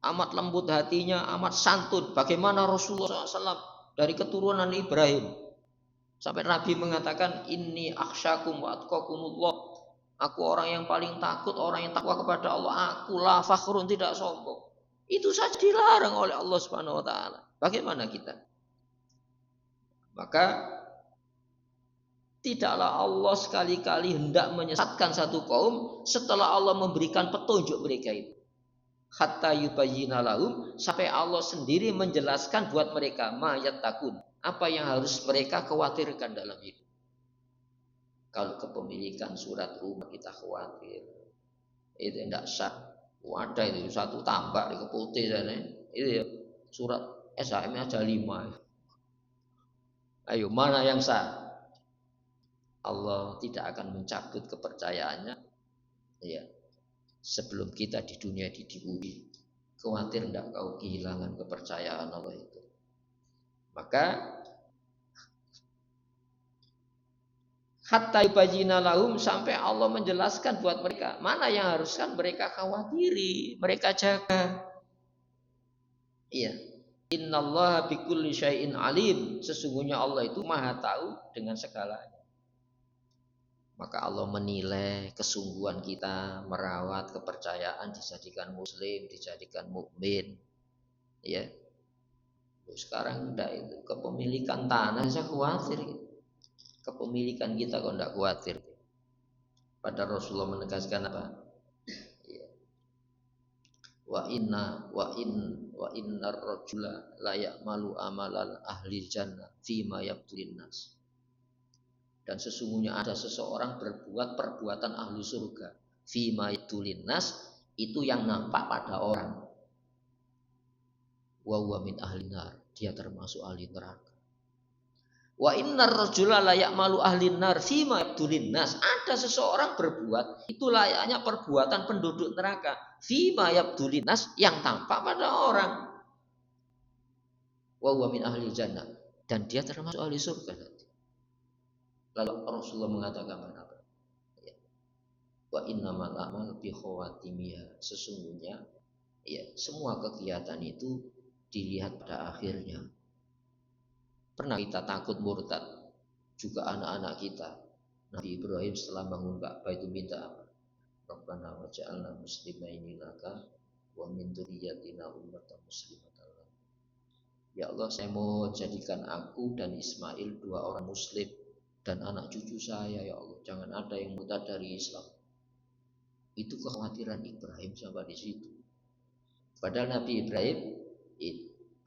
amat lembut hatinya, amat santun. Bagaimana Rasulullah SAW dari keturunan Ibrahim, sampai Nabi mengatakan inni akhsyakum wa atqakumullah, aku orang yang paling takut, orang yang takwa kepada Allah, aku la fakhrun, tidak sombong. Itu saja dilarang oleh Allah Subhanahu wa taala. Bagaimana kita? Maka tidaklah Allah sekali-kali hendak menyesatkan satu kaum setelah Allah memberikan petunjuk mereka itu. Hatta yubayyina lahum, sampai Allah sendiri menjelaskan buat mereka ma yattaqun, apa yang harus mereka khawatirkan dalam hidup. Kalau kepemilikan surat rumah kita khawatir, itu tidak sah. Ada itu satu tambak di Keputih sana, itu ya, surat SHM aja 5. Ayo, mana yang sah? Allah tidak akan mencabut kepercayaannya, ya, sebelum kita di dunia diuji. Khawatir tidak kau kehilangan kepercayaan Allah itu. Maka hatta yubayyina lahum, sampai Allah menjelaskan buat mereka mana yang haruskan mereka khawatiri, mereka jaga. Iya. Innallaha bikulli syai'in alim. Sesungguhnya Allah itu maha tahu dengan segalanya. Maka Allah menilai kesungguhan kita merawat kepercayaan, dijadikan muslim, dijadikan mukmin. Ya. Sekarang enggak itu. Kepemilikan tanah saya khawatir. Kepemilikan kita kok enggak khawatir. Pada Rasulullah menegaskan apa? Ya. Wa innar rajula la ya'malu amalan ahli jannah fima yabtulin nas. Dan sesungguhnya ada seseorang berbuat perbuatan ahli surga fima yabtulin nas, itu yang nampak pada orang. Wa huwa min ahli nar, dia termasuk ahli neraka. Wa innar rajula la ya'malu ahli nar fima yabtulin nas. Ada seseorang berbuat itu layaknya perbuatan penduduk neraka fima yabtulin nas, yang tampak pada orang. Wa huwa min ahli jannah, dan dia termasuk ahli surga. Lalu Rasulullah mengatakan apa? Ya. Wa innamal a'mal bi khawatimiyah. Sesungguhnya ya, semua kegiatan itu dilihat pada akhirnya. Pernah kita takut murtad? Juga anak-anak kita. Nabi Ibrahim setelah bangun Ka'bah itu minta apa? Rabbana waj'alna muslimaini laka wa min dzurriyyatina ummatan muslimatan lak. Ya Allah, saya mau jadikan aku dan Ismail dua orang muslim dan anak cucu saya, ya Allah, jangan ada yang murtad dari Islam. Itu kekhawatiran Ibrahim sampai di situ. Padahal Nabi Ibrahim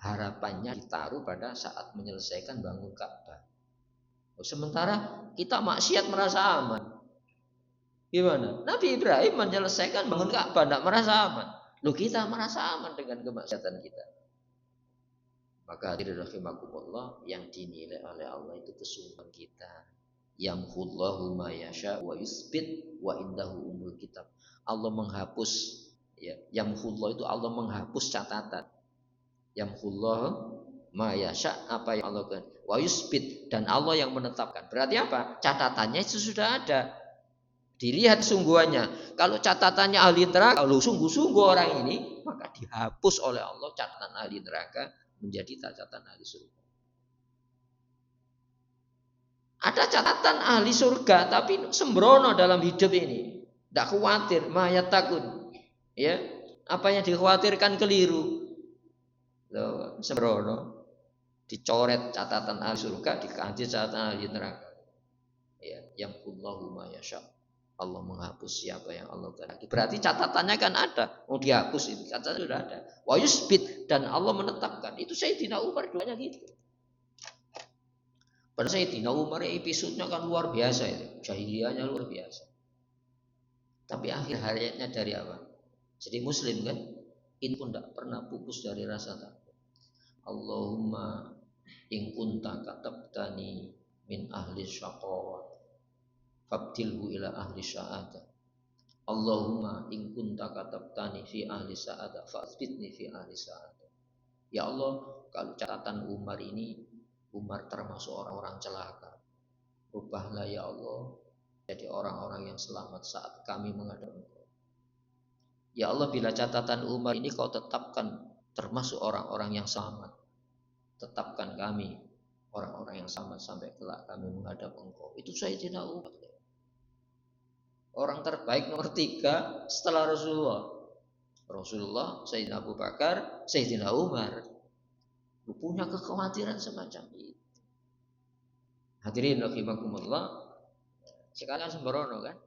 harapannya ditaruh pada saat menyelesaikan bangun Ka'bah. Sementara kita maksiat merasa aman. Gimana? Nabi Ibrahim menyelesaikan bangun Ka'bah tidak merasa aman. Loh, kita merasa aman dengan kemaksiatan kita. Maka hadirin rahimakumullah, yang dinilai oleh Allah itu kesungguhan kita. Yamhullahu ma yasha wa yusbit wa indahu umul kitab. Allah menghapus, ya, yamhullah itu Allah menghapus catatan. Yamhullahu ma yasha, apa yang Allah kan, wa yusbit, dan Allah yang menetapkan. Berarti apa? Catatannya itu sudah ada. Dilihat sungguhannya. Kalau catatannya ahli neraka, kalau sungguh-sungguh orang ini, maka dihapus oleh Allah catatan ahli neraka menjadi catatan ahli surga. Ada catatan ahli surga tapi sembrono dalam hidup ini, tidak khawatir, mayat takut. Ya, apa yang dikhawatirkan keliru, sembrono, dicoret catatan ahli surga, diganti catatan ahli neraka. Ya, yang kullahu ma yasha. Allah menghapus siapa yang Allah kehendaki. Berarti catatannya kan ada. Mau dihapus itu catatan sudah ada. Wa yusbit, dan Allah menetapkan. Itu Sayyidina Umar doanya gitu. Pada Sayyidina Umar episodenya kan luar biasa itu. Jahiliyahnya luar biasa. Tapi akhir hayatnya dari apa? Jadi muslim kan? Ini pun tidak pernah pupus dari rasa takut. Allahumma in kunta katabtani min ahli syaqawah fabdilhu ila ahli sa'adah. Allahumma in kunta katabtani fi ahli sa'adah fa'asbitni fi ahli sa'adah. Ya Allah, kalau catatan Umar ini, Umar termasuk orang-orang celaka, rubahlah ya Allah jadi orang-orang yang selamat saat kami menghadap Engkau. Ya Allah, bila catatan Umar ini kau tetapkan termasuk orang-orang yang selamat, tetapkan kami orang-orang yang selamat sampai kelak kami menghadap Engkau. Itu Sayyidina Umar, orang terbaik nomor 3 setelah Rasulullah, Sayyidina Abu Bakar, Sayyidina Umar. Punya kekhawatiran semacam itu. Hadirin rahimakumullah, sekarang sembrono kan?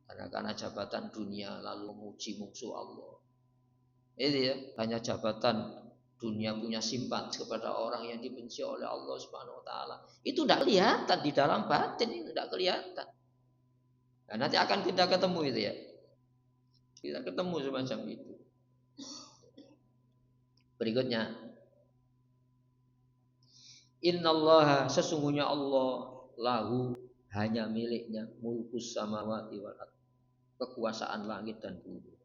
Karena jabatan dunia lalu memuji musuh Allah. Itu ya, hanya jabatan dunia punya simpati kepada orang yang dibenci oleh Allah Subhanahu wa taala. Itu tidak kelihatan di dalam batin, itu tidak kelihatan. Nah, nanti akan kita ketemu itu ya. Kita ketemu semacam itu. Berikutnya, innallaha, sesungguhnya Allah, lahu, hanya miliknya, mulkus samawati wal ardh, kekuasaan langit dan bumi.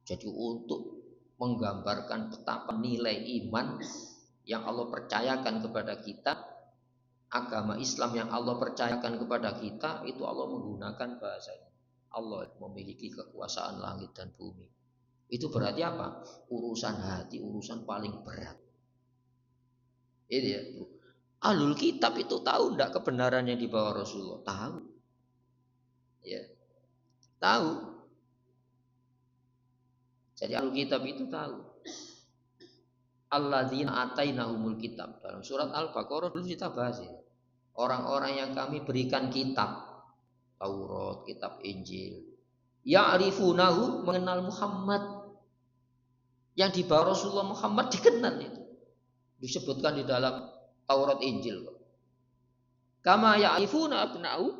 Jadi untuk menggambarkan betapa nilai iman yang Allah percayakan kepada kita, agama Islam yang Allah percayakan kepada kita, itu Allah menggunakan bahasanya. Allah memiliki kekuasaan langit dan bumi. Itu berarti apa? Urusan hati, urusan paling berat. Itu ya. Ahlul kitab itu tahu enggak kebenaran yang dibawa Rasulullah? Tahu. Ya. Tahu. Jadi ahlul kitab itu tahu. Alladzina atainahumul kitab. Dalam surat Al-Baqarah dulu kita bahas ya. Orang-orang yang kami berikan kitab. Taurat, kitab Injil. Ya'rifunahu, mengenal Muhammad. Yang dibawa Rasulullah Muhammad dikenal itu. Disebutkan di dalam Taurat Injil. Kama ya'rifuna abna'u,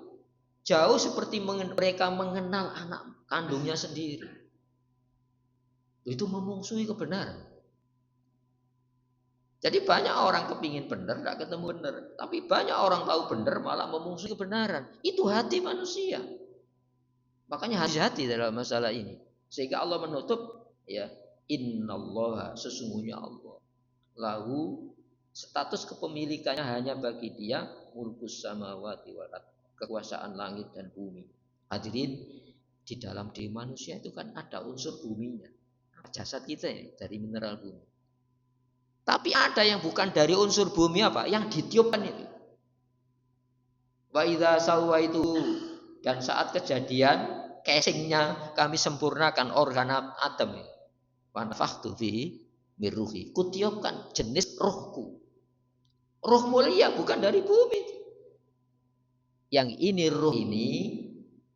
jauh seperti mereka mengenal anak kandungnya sendiri. Itu memungsuhi kebenaran. Jadi banyak orang kepingin benar, tidak ketemu benar. Tapi banyak orang tahu benar malah memungsuhi kebenaran. Itu hati manusia. Makanya hati-hati dalam masalah ini. Sehingga Allah menutup, ya, innallaha, sesungguhnya Allah. Lahu, status kepemilikannya hanya bagi dia, mulkus samawati wal ardh, kekuasaan langit dan bumi. Hadirin, di dalam diri manusia itu kan ada unsur buminya. Jasad kita ya, dari mineral bumi. Tapi ada yang bukan dari unsur bumi apa? Yang ditiupkan itu. Wa idza sawaitu, dan saat kejadian casingnya kami sempurnakan organ atom. Wa nafakhtu fihi min ruhi. Kutiupkan jenis rohku. Roh mulia bukan dari bumi. Yang ini roh ini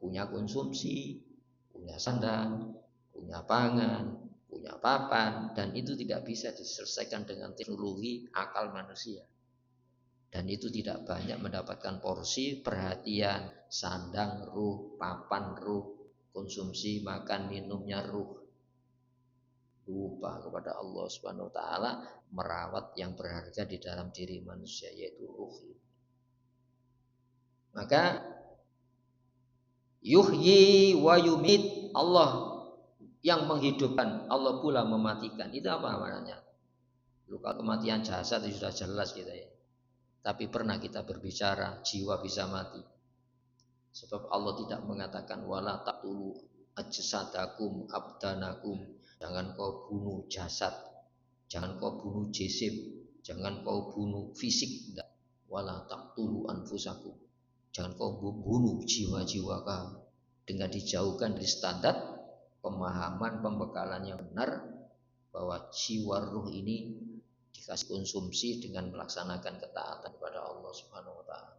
punya konsumsi, punya sandang, punya pangan, punya papan, dan itu tidak bisa diselesaikan dengan teknologi akal manusia. Dan itu tidak banyak mendapatkan porsi perhatian, sandang ruh, papan ruh, konsumsi makan minumnya ruh. Lupa kepada Allah Subhanahu wa taala merawat yang berharga di dalam diri manusia, yaitu ruh. Maka yuhyi wa yumit, Allah yang menghidupkan, Allah pula mematikan. Itu apa maknanya? Luka kematian jasad itu sudah jelas kita ya. Tapi pernah kita berbicara jiwa bisa mati. Sebab Allah tidak mengatakan wala taqtulu ajsadakum abdanakum. Jangan kau bunuh jasad, jangan kau bunuh jisim, jangan kau bunuh fisik, enggak. Wala taqtulu anfusakum. Jangan kau bunuh jiwa-jiwa kamu. Dengan dijauhkan dari standar pemahaman pembekalan yang benar bahwa jiwa ruh ini dikasih konsumsi dengan melaksanakan ketaatan kepada Allah Subhanahu wa taala.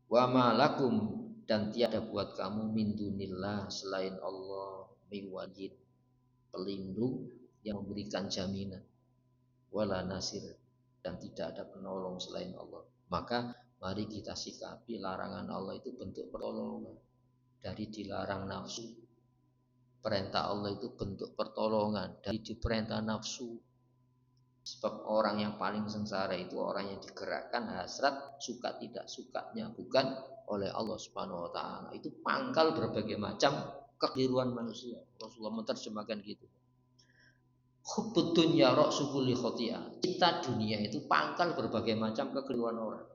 Wa ma lakum, dan tiada buat kamu min dunillah, selain Allah, miwajid, pelindung yang memberikan jaminan, wala nasir, dan tidak ada penolong selain Allah. Maka mari kita sikapi larangan Allah itu bentuk pertolongan. Dari dilarang nafsu, perintah Allah itu bentuk pertolongan dari diperintah nafsu. Sebab orang yang paling sengsara itu orang yang digerakkan hasrat suka tidak sukanya bukan oleh Allah Subhanahu wa taala. Itu pangkal berbagai macam kekeliruan manusia. Rasulullah menerjemahkan gitu. Hubbud dunya ra'su kulli khati'ah. Cinta dunia itu pangkal berbagai macam kekeliruan orang.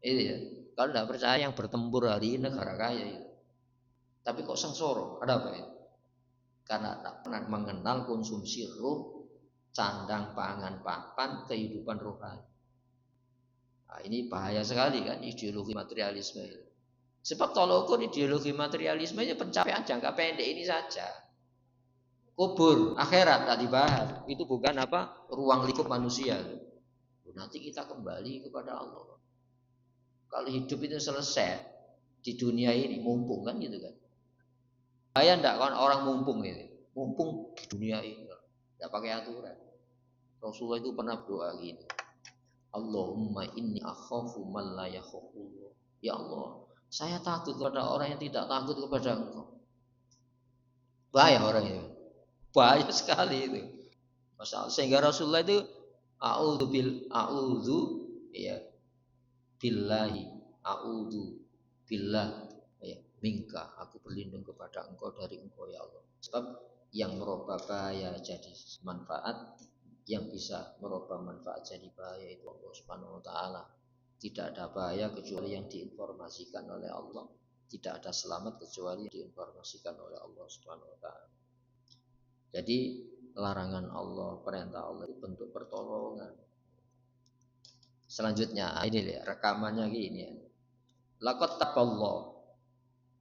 Itu ya. Kalau tidak percaya yang bertempur hari ini negara kaya itu. Tapi kok sengsara? Ada apa itu? Karena tak pernah mengenal konsumsi ruh, sandang, pangan, papan, kehidupan rohani. Nah, ini bahaya sekali kan ideologi materialisme itu. Sebab tolong ukur ideologi materialisme itu pencapaian jangka pendek ini saja. Kubur, akhirat tadi bahas. Itu bukan apa? Ruang lingkup manusia. Nanti kita kembali kepada Allah. Kalau hidup itu selesai di dunia ini, mumpung kan gitu kan. Saya enggak kan orang mumpung ini. Mumpung di dunia ini. Enggak pakai aturan. Rasulullah itu pernah berdoa gini. Allahumma inni akhafu man la yakhafullah. Ya Allah, saya takut kepada orang yang tidak takut kepada Engkau. Bahaya orang itu. Bahaya sekali itu. Masalah sehingga Rasulullah itu a'udzu ya billahi, a'udzu billah, ya, minka, aku berlindung kepada engkau dari engkau ya Allah. Sebab yang merubah bahaya jadi manfaat, yang bisa merubah manfaat jadi bahaya itu Allah Subhanahu wa taala. Tidak ada bahaya kecuali yang diinformasikan oleh Allah. Tidak ada selamat kecuali yang diinformasikan oleh Allah Subhanahu wa taala. Jadi larangan Allah, perintah Allah itu bentuk pertolongan. Selanjutnya ini lihat rekamannya gini ya. Laqad taballah,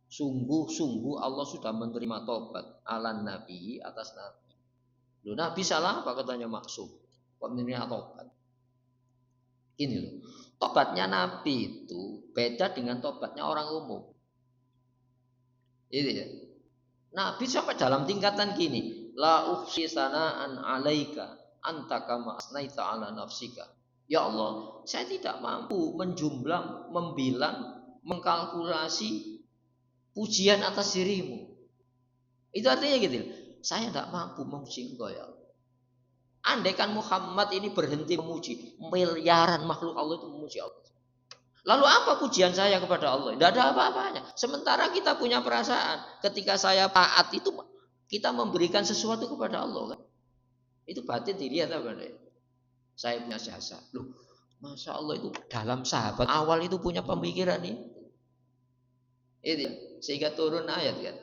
sungguh-sungguh Allah sudah menerima tobat ala nabi, atas nabi. Loh, nabi salah apa katanya maksum? Kok menerima tobat? Ini loh. Tobatnya nabi itu beda dengan tobatnya orang umum. Ini ya. Nabi sampai dalam tingkatan gini, la uhsi sana'an 'alaika anta kama asnaita 'ala nafsika. Ya Allah, saya tidak mampu menjumlah, membilang, mengkalkulasi pujian atas dirimu. Itu artinya gitu. Saya tidak mampu memuji engkau ya Allah. Andaikan Muhammad ini berhenti memuji, miliaran makhluk Allah itu memuji Allah. Lalu apa pujian saya kepada Allah? Tidak ada apa-apanya. Sementara kita punya perasaan, ketika saya taat itu kita memberikan sesuatu kepada Allah kan? Itu batin dilihat apa nih? Saya punya jasa. Loh, Masya Allah itu dalam sahabat awal itu punya pemikiran ini. Itu ya. Sehingga turun ayat kan.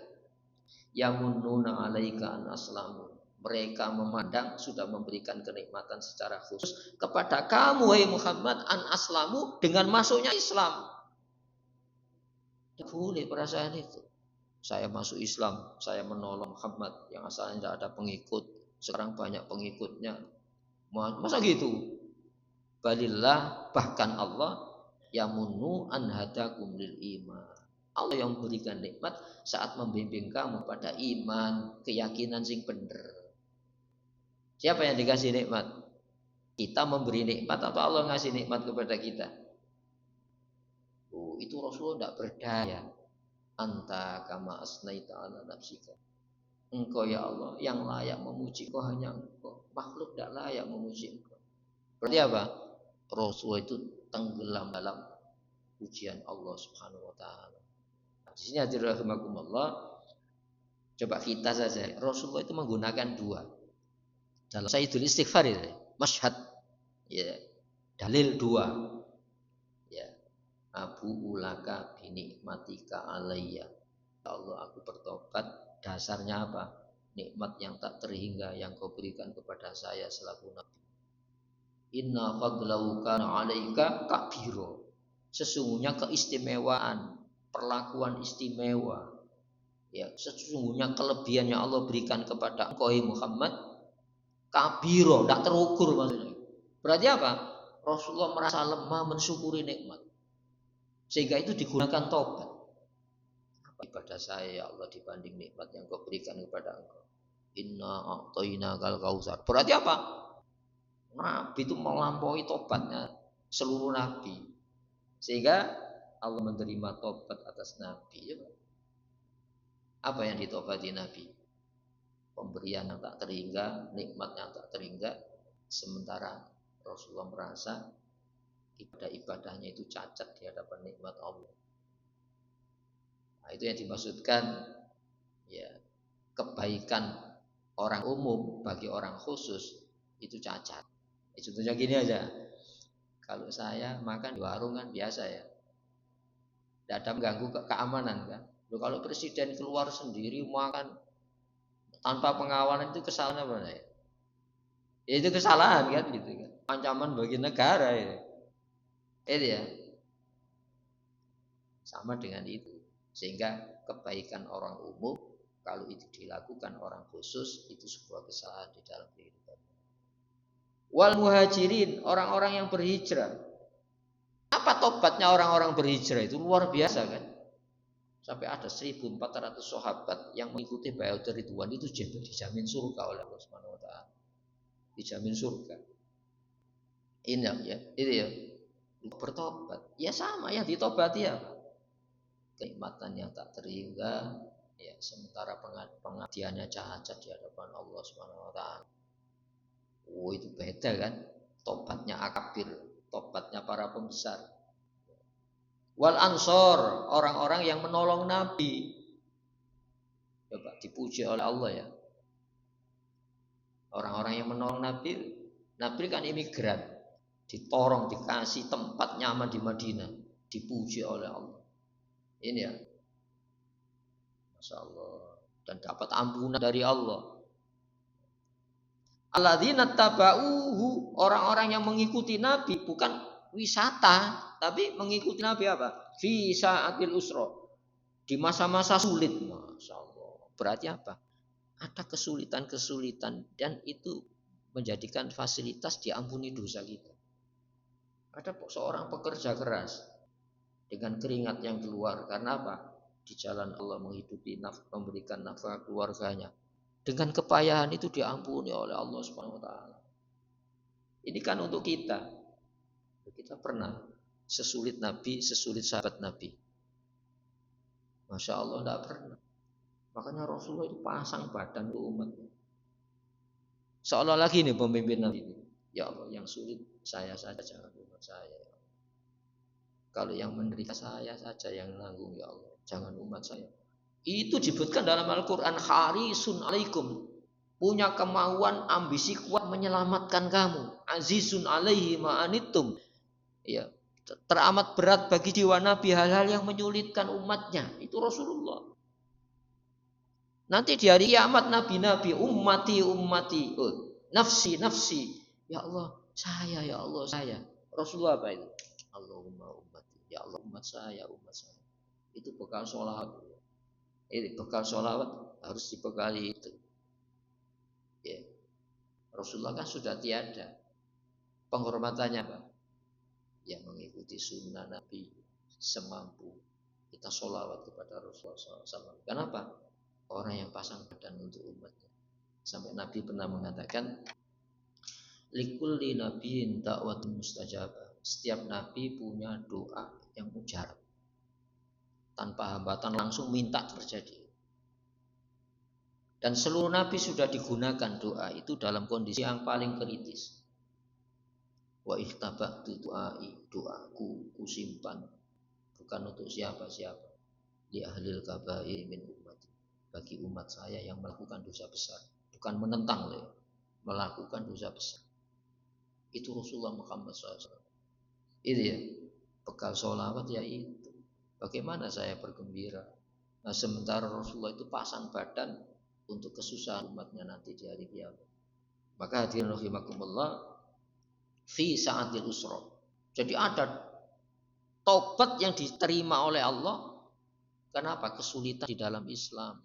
Yamununa alaika an aslamu. Mereka memandang sudah memberikan kenikmatan secara khusus kepada kamu wahai Muhammad an aslamu dengan masuknya Islam. Tidak boleh perasaan itu. Saya masuk Islam, saya menolong Muhammad yang asalnya tidak ada pengikut, sekarang banyak pengikutnya. Masa gitu? Balillah, bahkan Allah yamunnu an hadakum lil iman. Allah yang memberikan nikmat saat membimbing kamu pada iman, keyakinan sing bener. Siapa yang dikasih nikmat? Kita memberi nikmat atau Allah ngasih nikmat kepada kita? Oh, itu Rasulullah tidak berdaya. Anta kama asnaita ala nafsika. Engkau ya Allah yang layak memuji, kau hanya engkau. Makhluk tidak layak memuji engkau. Berarti apa? Rasulullah itu tenggelam dalam pujian Allah Subhanahu wa taala. Di sini hadirin rahimakumullah, coba kita saja. Rasulullah itu menggunakan dua. Dalam Sayyidul Istighfar itu, masyhad ya, dalil dua. Ya. Abu ulaka binikmatika alayya. Ya Allah, aku bertobat. Dasarnya apa? Nikmat yang tak terhingga yang kau berikan kepada saya selaku Nabi. Inna fadlahu kana alaika kabiro. Sesungguhnya keistimewaan, perlakuan istimewa, ya, sesungguhnya kelebihan yang Allah berikan kepada engkau Muhammad kabiro, tidak terukur maksudnya. Berarti apa? Rasulullah merasa lemah mensyukuri nikmat. Sehingga itu digunakan tobat. Apa ibadah saya ya Allah dibanding nikmat yang kau berikan kepada engkau? Inna a'tayna kal kausar. Berarti apa? Nabi itu melampaui tobatnya seluruh nabi. Sehingga Allah menerima tobat atas nabi. Apa yang ditobati nabi? Pemberian yang tak terhingga, nikmat yang tak terhingga. Sementara Rasulullah merasa ibadah-ibadahnya itu cacat di hadapan nikmat Allah. Nah, itu yang dimaksudkan ya, kebaikan orang umum bagi orang khusus itu cacat. Contohnya gini aja. Kalau saya makan di warung kan biasa ya. Tidak ada mengganggu keamanan kan. Loh, kalau presiden keluar sendiri makan tanpa pengawalan itu kesalahan apa ya? Ya itu kesalahan kan gitu kan. Ancaman bagi negara ya. Itu ya. Sama dengan itu. Sehingga kebaikan orang umum kalau itu dilakukan orang khusus itu sebuah kesalahan di dalam kehidupan. Wal muhajirin, orang-orang yang berhijrah. Apa tobatnya orang-orang berhijrah itu luar biasa kan? Sampai ada 1.400 sahabat yang mengikuti baiat ridwan itu dijamin surga oleh Allah Subhanahu wa taala. Dijamin surga. Ini ya, itu ya. Bertobat. Ya sama yang ditobati ya. Kenikmatan yang tak terhingga, ya, sementara pengabdiannya cacat di hadapan Allah Subhanahu wa taala. Oh, itu beda kan? Tobatnya akabir, tobatnya para pembesar. Wal ansor, orang-orang yang menolong Nabi. Coba dipuji oleh Allah ya. Orang-orang yang menolong Nabi, Nabi kan imigran, ditorong, dikasih tempat nyaman di Madinah, dipuji oleh Allah. Ini ya, Masya Allah. Dan dapat ampunan dari Allah. Alladzina taba'uhu, orang-orang yang mengikuti Nabi, bukan wisata, tapi mengikuti Nabi apa? Fi sa'atil usra, di masa-masa sulit. Masya Allah. Berarti apa? Ada kesulitan-kesulitan dan itu menjadikan fasilitas diampuni dosa kita. Ada seorang pekerja keras dengan keringat yang keluar karena apa? Di jalan Allah menghidupi, memberikan nafkah keluarganya. Dengan kepayahan itu diampuni oleh Allah Subhanahu wa taala. Ini kan untuk kita. Kita pernah sesulit Nabi, sesulit sahabat Nabi. Masya Allah tidak pernah. Makanya Rasulullah itu pasang badan ke umatnya. Seolah lagi nih pemimpin Nabi ini. Ya Allah, yang sulit saya saja, jangan umat saya. Kalau yang menderita saya saja yang nanggung, ya Allah, jangan umat saya. Itu disebutkan dalam Al-Quran, harisun alaikum, punya kemauan, ambisi kuat menyelamatkan kamu. Azizun alaihi ma'anitum, ya, teramat berat bagi jiwa Nabi hal-hal yang menyulitkan umatnya. Itu Rasulullah. Nanti di hari kiamat Nabi-Nabi, ummati, nafsi, ya Allah, saya, ya Allah, saya. Rasulullah apa itu? Allahumma ummati, ya Allah, umat saya. Itu bekal sholawat. Ini bekal sholawat harus dibekali itu. Ya. Rasulullah kan sudah tiada. Penghormatannya apa? Yang mengikuti sunnah Nabi semampu. Kita sholawat kepada Rasulullah SAW. Kenapa? Orang yang pasang badan untuk umatnya. Sampai Nabi pernah mengatakan, likulli nabiyin da'watun mustajabah. Setiap nabi punya doa yang mujarab. Tanpa hambatan langsung minta terjadi. Dan seluruh nabi sudah digunakan doa itu dalam kondisi yang paling kritis. Wa ihtabatu du'ai, doaku kusimpan bukan untuk siapa-siapa. Li ahlil kabair min ummati, bagi umat saya yang melakukan dosa besar, bukan menentang, melakukan dosa besar. Itu Rasulullah Muhammad SAW. Itu ya, bekal sholawat ya itu. Bagaimana saya bergembira? Nah, sementara Rasulullah itu pasang badan untuk kesusahan umatnya nanti di hari kiamat. Maka hadirin rahimakumullah, fi sa'atil usra. Jadi ada taubat yang diterima oleh Allah. Kenapa? Kesulitan di dalam Islam.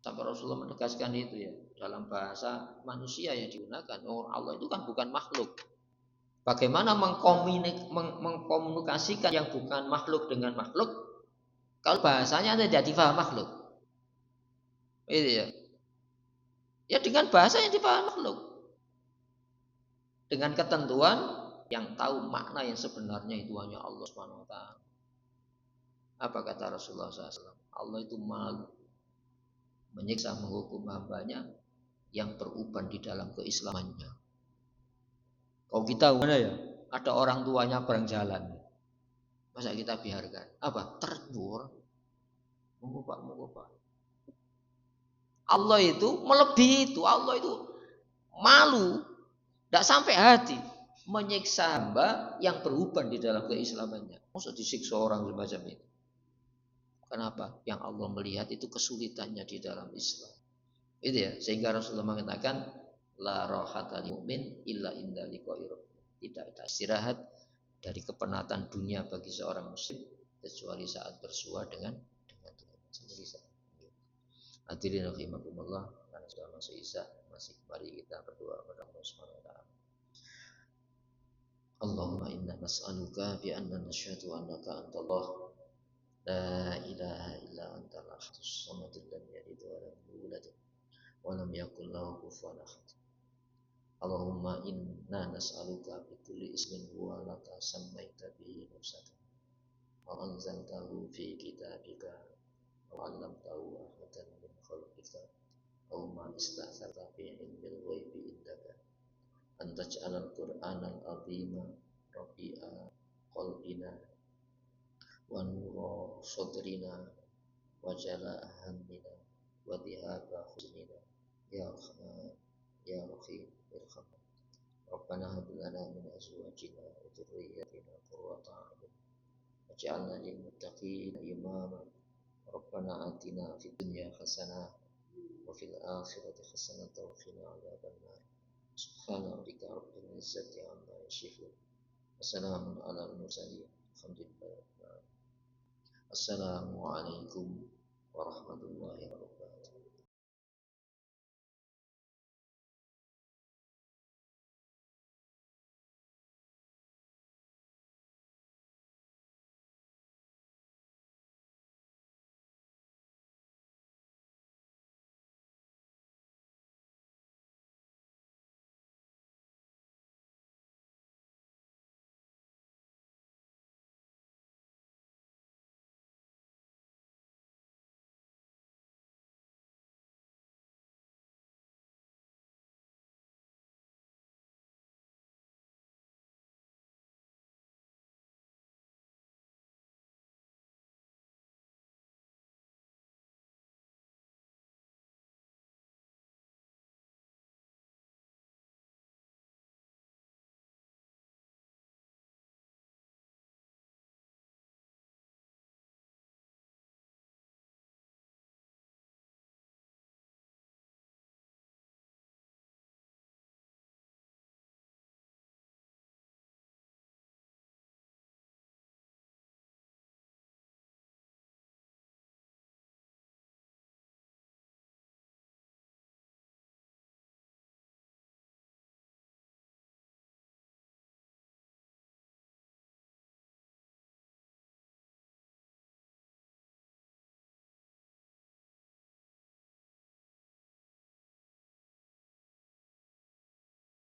Sampai Rasulullah menegaskan itu ya, dalam bahasa manusia yang digunakan. Oh, Allah itu kan bukan makhluk. Bagaimana mengkomunikasikan yang bukan makhluk dengan makhluk kalau bahasanya tidak difaham makhluk? Itu ya. Ya dengan bahasa yang difaham makhluk. Dengan ketentuan yang tahu makna yang sebenarnya itu hanya Allah Subhanahu wa taala. Apa kata Rasulullah SAW? Allah itu malu menyiksa, menghukum hambanya yang beruban di dalam keislamannya. Kalau kita mana ya? Ada orang tuanya perang jalan. Masa kita biarkan? Apa? Terjur. Monggo Pak. Allah itu melebihi itu. Allah itu malu. Tidak sampai hati. Menyiksa hamba yang beruban di dalam keislamannya. Masa disiksa orang semacam itu? Kenapa? Yang Allah melihat itu kesulitannya di dalam Islam. Itu ya. Sehingga Rasulullah mengatakan, la rahata lil mu'min illa inda liqa'i rabbih. Tidak ada istirahat dari kepenatan dunia bagi seorang muslim kecuali saat bersua dengan Tuhan sendiri. Hadirin rahimakumullah, karena sudah masuk Isya, masih mari kita berdoa kepada Allah Subhanahu wa taala. Allahumma inna nas'aluka bi anna nasyhadu annaka antallah la ilaha illa antal ahadus samad lam yalid wa lam yulad wa lam yakul lahu kufuwan ahad. Allahumma inna nas'aluka bi kulli ismin huwa laka sammaita bihi nafsaka wa anzaltahu fi kitabika wa 'allamtahu ahadan min khalqika aw ma ista'tharta fi ilmil ghaibi indaka an taj'alal qur'anal 'azima rabi'a qalbina wa nura sadrina wa jalaa hammina wa dhihaba huznina ya Rahman ya Rahim irhamna. Rabbana hab lana min azwajina wa dhurriyyatina qurrata a'yun waj'alna lil muttaqina imama. Rabbana atina fid dunya hasanah wa fil akhirati hasanah wa qina adzabannar. Subhana rabbika rabbil izzati amma yasifun. Wassalamun alal mursalin. Alhamdulillah. Assalamualaikum warahmatullahi wabarakatuh.